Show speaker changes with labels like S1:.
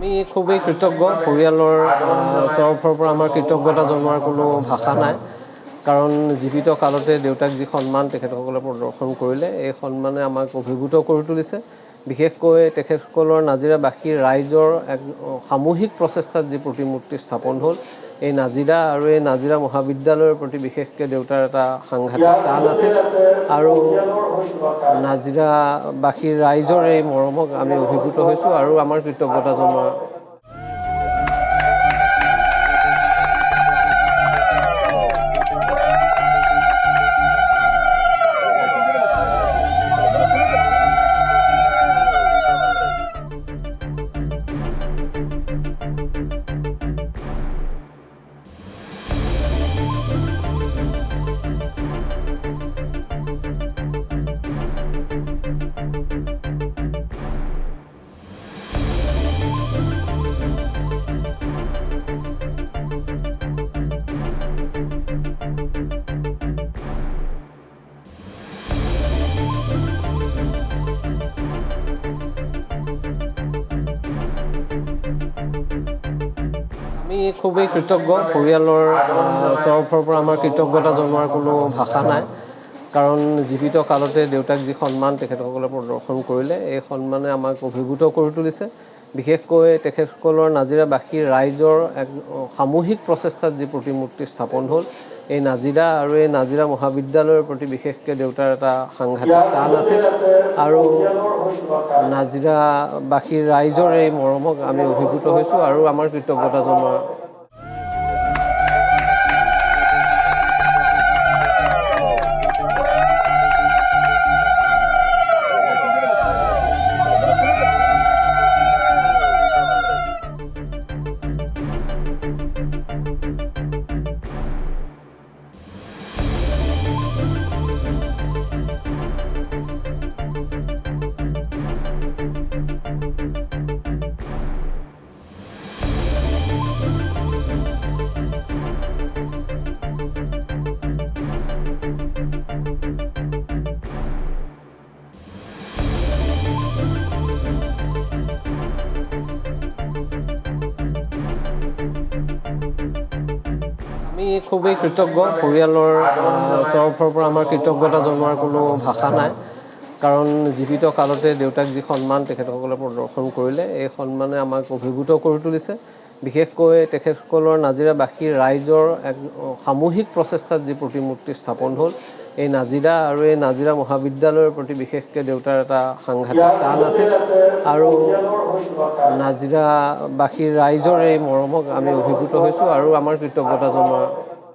S1: আমি খুবই কৃতজ্ঞ পৰিয়ালৰ তৰফৰ পৰা আমাৰ কৃতজ্ঞতা জনোৱাৰ কোনো ভাষা নাই কাৰণ জীৱিত কালতে দেউতাক যি সন্মান তেখেতসকলে প্ৰদৰ্শন কৰিলে এই সন্মানে আমাক অভিভূত কৰি তুলিছে বিশেষকৈ তেখেতসকলৰ নাজিৰাবাসী ৰাইজৰ এক সামূহিক প্ৰচেষ্টাত যি প্ৰতিমূৰ্তি স্থাপন হ'ল এই নাজিৰা আৰু এই নাজিৰা মহাবিদ্যালয়ৰ প্ৰতি বিশেষকৈ দেউতাৰ এটা সাংঘাতিক টান আছিল আৰু নাজিৰাবাসীৰ ৰাইজৰ এই মৰমক আমি অভিভূত হৈছোঁ আৰু আমাৰ কৃতজ্ঞতা জনোৱাৰ আমি খুবই কৃতজ্ঞ পৰিয়ালৰ তৰফৰ পৰা আমাৰ কৃতজ্ঞতা জনোৱাৰ কোনো ভাষা নাই কাৰণ জীৱিত কালতে দেউতাক যি সন্মান তেখেতসকলে প্ৰদৰ্শন কৰিলে এই সন্মানে আমাক অভিভূত কৰি তুলিছে বিশেষকৈ তেখেতসকলৰ নাজিৰাবাসী ৰাইজৰ এক সামূহিক প্ৰচেষ্টাত যি প্ৰতিমূৰ্তি স্থাপন হ'ল এই নাজিৰা আৰু এই নাজিৰা মহাবিদ্যালয়ৰ প্ৰতি বিশেষকৈ দেউতাৰ এটা সাংঘাতিক টান আছিল আৰু নাজিৰাবাসীৰ ৰাইজৰ এই মৰমক আমি অভিভূত হৈছোঁ আৰু আমাৰ কৃতজ্ঞতা জনোৱাৰ আমি খুবই কৃতজ্ঞ পৰিয়ালৰ তৰফৰ পৰা আমাৰ কৃতজ্ঞতা জনোৱাৰ কোনো ভাষা নাই কাৰণ জীৱিত কালতে দেউতাক যি সন্মান তেখেতসকলে প্ৰদৰ্শন কৰিলে এই সন্মানে আমাক অভিভূত কৰি তুলিছে বিশেষকৈ তেখেতসকলৰ নাজিৰাবাসী ৰাইজৰ এক সামূহিক প্ৰচেষ্টাত যি প্ৰতিমূৰ্তি স্থাপন হ'ল এই নাজিৰা আৰু এই নাজিৰা মহাবিদ্যালয়ৰ প্ৰতি বিশেষকৈ দেউতাৰ এটা সাংঘাতিক টান আছিল আৰু নাজিৰাবাসীৰ ৰাইজৰ এই মৰমক আমি অভিভূত হৈছোঁ আৰু আমাৰ কৃতজ্ঞতা জনোৱাৰ